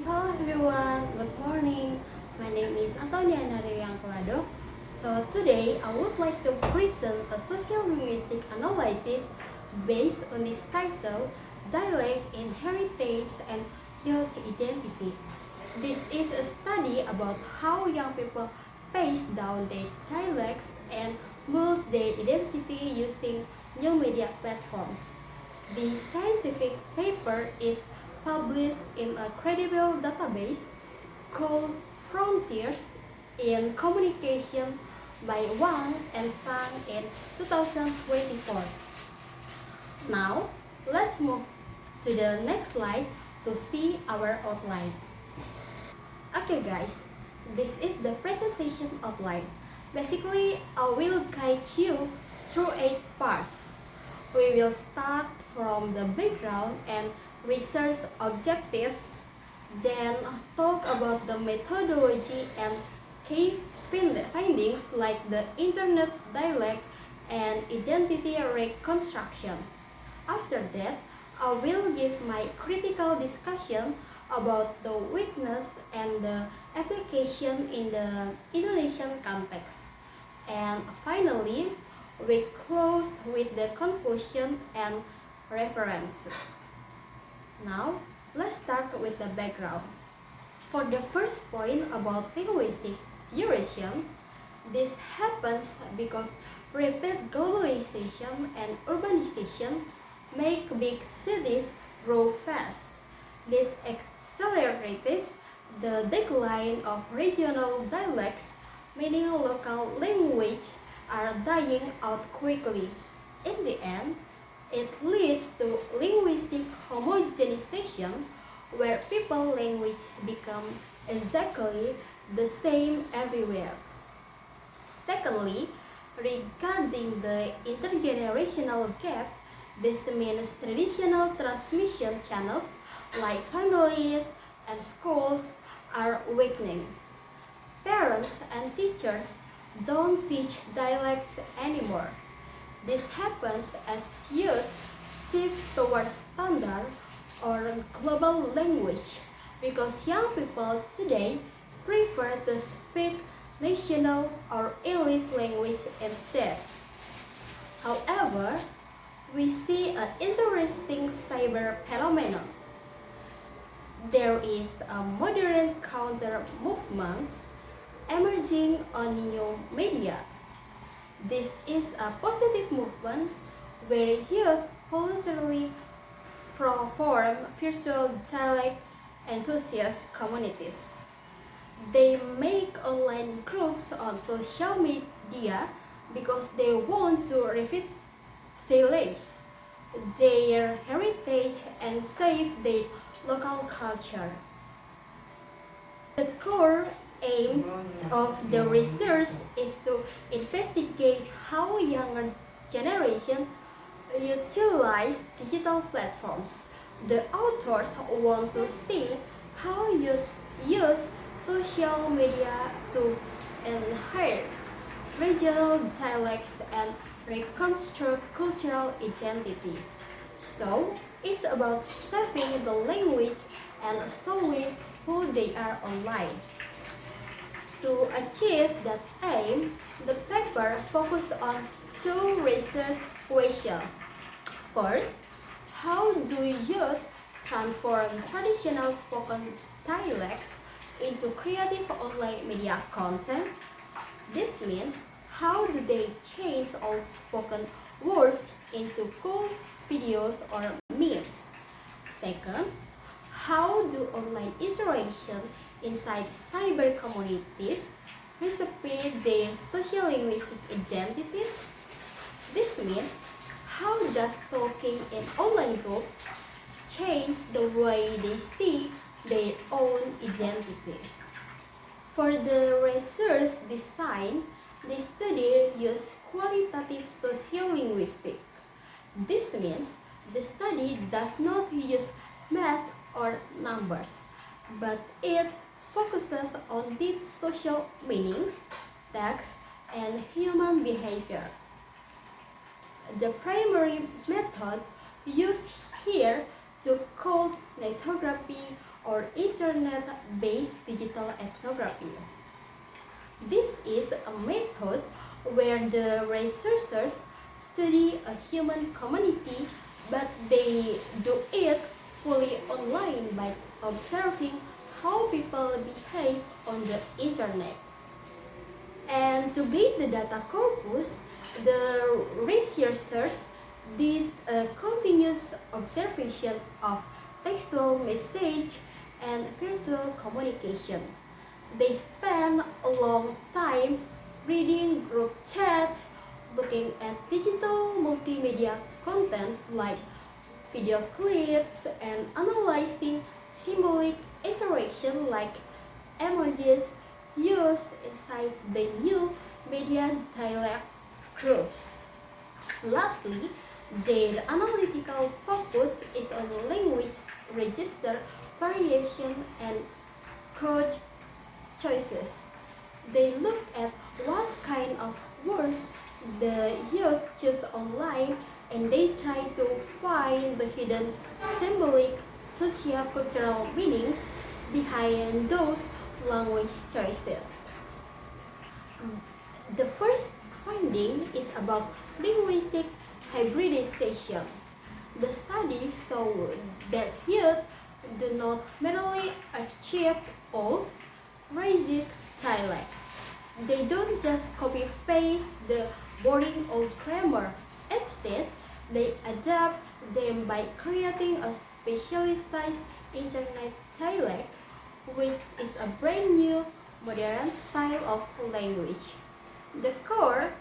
Hello everyone, good morning. My name is Antonia Nariyang Kelado. So today I would like to present a social linguistic analysis based on this title, Dialect in Heritage and Youth Identity. This is a study about how young people pace down their dialects and build their identity using new media platforms. The scientific paper is published in a credible database called Frontiers in Communication by Wang and Sang in 2024. Now, let's move to the next slide to see our outline. Okay guys, this is the presentation outline. Basically, I will guide you through 8 parts. We will start from the background and research objective, then talk about the methodology and key findings like the internet dialect and identity reconstruction. After that, I will give my critical discussion about the weakness and the application in the Indonesian context. And finally, we close with the conclusion and references. Now, let's start with the background. For the first point about linguistic duration, this happens because rapid globalization and urbanization make big cities grow fast. This accelerates the decline of regional dialects, meaning local language are dying out quickly. In the end, it leads to linguistic homogenization where people language become exactly the same everywhere. Secondly, regarding the intergenerational gap, this means traditional transmission channels like families and schools are weakening. Parents and teachers don't teach dialects anymore. This happens as youth shift towards standard or global language because young people today prefer to speak national or English language instead. However, we see an interesting cyber phenomenon. There is a modern counter movement emerging on new media. This is a positive movement where youth voluntarily form virtual dialect enthusiast communities. They make online groups on social media because they want to revitalize their heritage and save their local culture. The core aim of the research is to investigate how younger generation utilize digital platforms. The authors want to see how youth use social media to enhance regional dialects and reconstruct cultural identity. So, it's about saving the language and showing who they are online. To achieve that aim, the paper focused on two research questions. First, how do youth transform traditional spoken dialects into creative online media content? This means how do they change old spoken words into cool videos or memes? Second, how do online interaction inside cyber communities reshape their sociolinguistic identities? This means how does talking in online groups change the way they see their own identity? For the research design, the study used qualitative sociolinguistics. This means the study does not use math or numbers, but it focuses on deep social meanings, text, and human behavior. The primary method used here to code lithography or internet-based digital ethnography. This is a method where the researchers study a human community, but they do it fully online by observing how people behave on the internet. And to get the data corpus, the researchers did a continuous observation of textual message and virtual communication. They spent a long time reading group chats, looking at digital multimedia contents like video clips, and analyzing symbolic interaction like emojis used inside the new media dialect groups. Lastly, their analytical focus is on language register variation and code choices. They look at what kind of words the youth choose online, and they try to find the hidden symbolic socio-cultural meanings behind those language choices. The first finding is about linguistic hybridization. The study showed that youth do not merely achieve old, rigid dialects. They don't just copy-paste the boring old grammar. Instead, they adapt them by creating a specialized internet dialect, which is a brand new, modern style of language. The core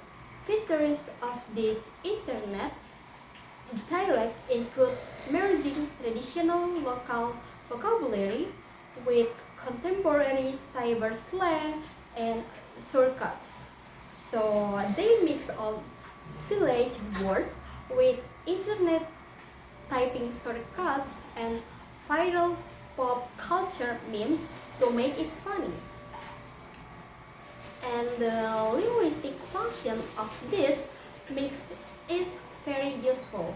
features of this internet dialect include merging traditional local vocabulary with contemporary cyber slang and shortcuts. So they mix all village words with internet typing shortcuts and viral pop culture memes to make it funny. And the linguistic function of this mix is very useful.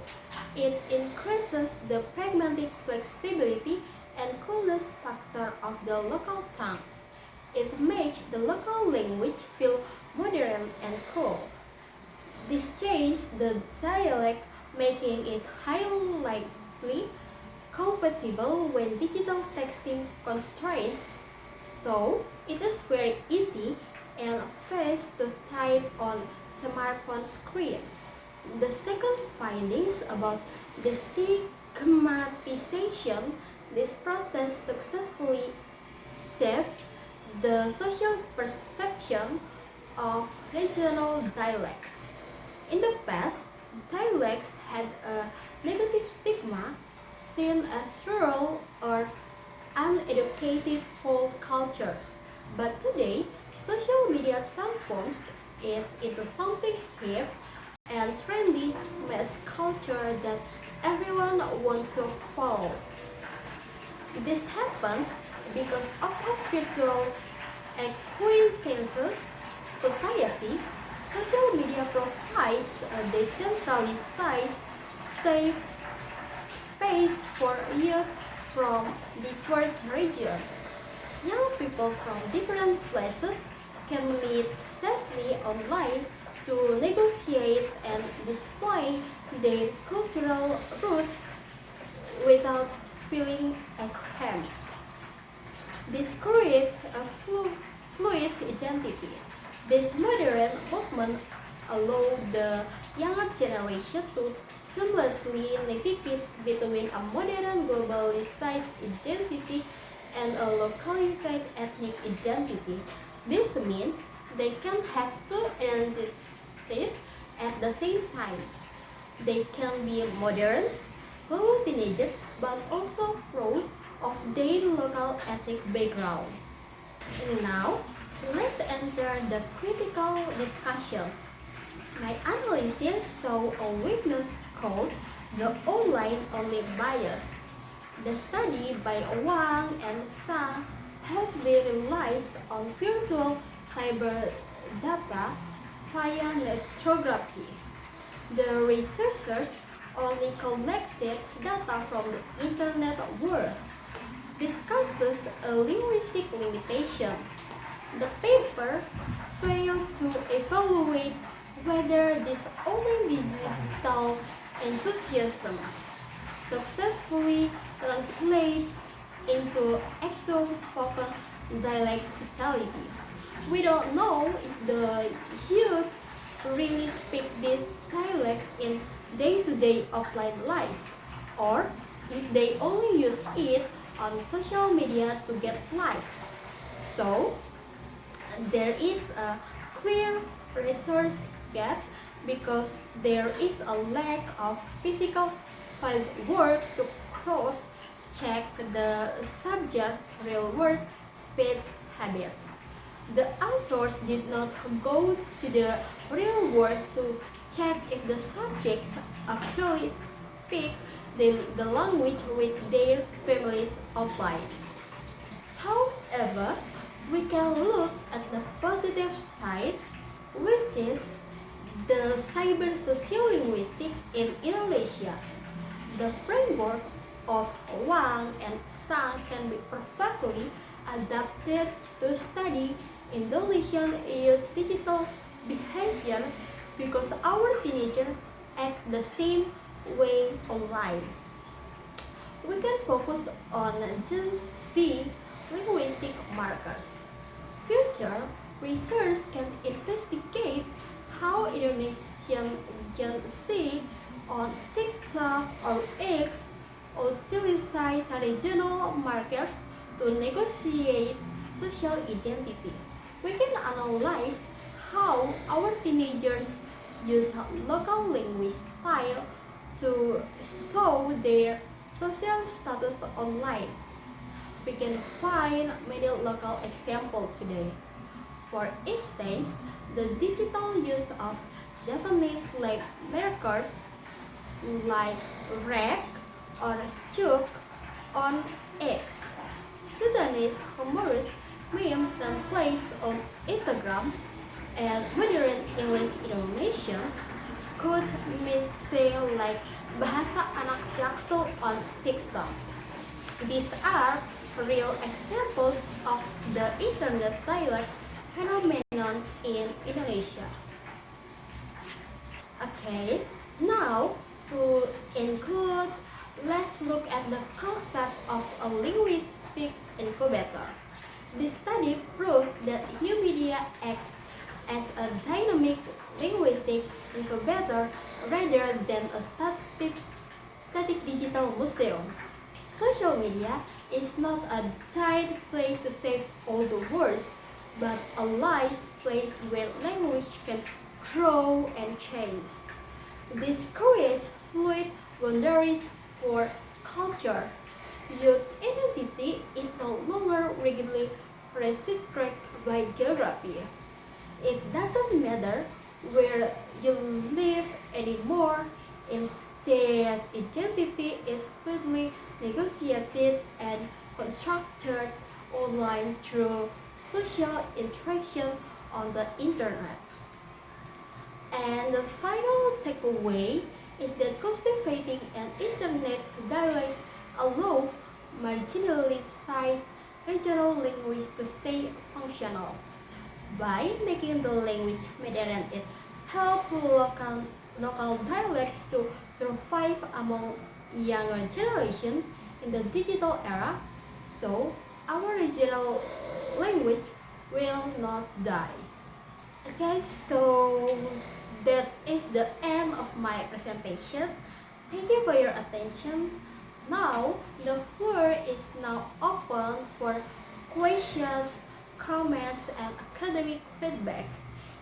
It increases the pragmatic flexibility and coolness factor of the local tongue. It makes the local language feel modern and cool. This changes the dialect, making it highly likely compatible with digital texting constraints, so it is very easy and fast to type on smartphone screens. The second findings about the stigmatization, this process successfully shifts the social perception of regional dialects. In the past, dialects had a negative stigma seen as rural or uneducated folk culture. But today, social media transforms it into something hip and trendy mass culture that everyone wants to follow. This happens because of a virtual acquaintances society. Social media provides a decentralized, safe space for youth from diverse regions. Young people from different places can meet safely online to negotiate and display their cultural roots without feeling ashamed. This creates a fluid identity. This modern movement allows the younger generation to seamlessly navigate between a modern globalized identity and a localized ethnic identity. This means they can have two identities at the same time. They can be modern, global but also proud of their local ethnic background. Now, let's enter the critical discussion. My analysis saw a weakness called the online-only bias. The study by Wang and Sang heavily relies on virtual cyber data via netography. The researchers only collected data from the internet world. discusses a linguistic limitation. The paper failed to evaluate whether this only digital enthusiasm successfully translates into actual spoken dialect vitality. We don't know if the youth really speak this dialect in day-to-day offline life, or if they only use it on social media to get likes. So, there is a clear resource gap because there is a lack of physical field work to cross check the subject's real world speech habit. The authors did not go to the real world to check if the subjects actually speak the language with their families offline. However, we can look at the positive side, which is the cyber sociolinguistic in Indonesia. The framework of Wang and Sang can be perfectly adapted to study Indonesian youth digital behavior because our teenagers act the same way online. We can focus on Gen Z linguistic markers. Future research can investigate how Indonesian Gen Z on TikTok or X utilize regional markers to negotiate social identity. We can analyze how our teenagers use local language style to show their social status online. We can find many local examples today. For instance, the digital use of Japanese like markers like rek or chuk on X, Sudanese humorous meme templates on Instagram, and modern English Indonesian could missing like bahasa anak jaksel on TikTok. These are real examples of the internet dialect phenomenon in Indonesia. Okay, now to include, let's look at the concept of a linguistic incubator. This study proved that new media acts as a dynamic linguistic incubator rather than a static digital museum. Social media is not a tied place to save all the words, but a live place where language can grow and change. This creates fluid boundaries for culture. Youth identity is no longer rigidly restricted by geography. It doesn't matter where you live anymore. Instead, identity is fluidly negotiated and constructed online through social interaction on the internet. And the final takeaway is that cultivating an internet dialect allows marginalized regional language to stay functional. By making the language modern, it helps local dialects to survive among younger generation in the digital era, so our regional language will not die. Okay, so that is the end of my presentation. Thank you for your attention. Now, the floor is now open for questions, comments, and academic feedback.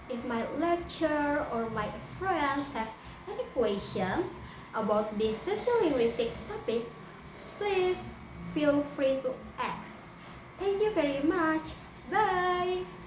If my lecturer or my friends have any question about this sociolinguistic topic, please feel free to ask. Thank you very much. Bye!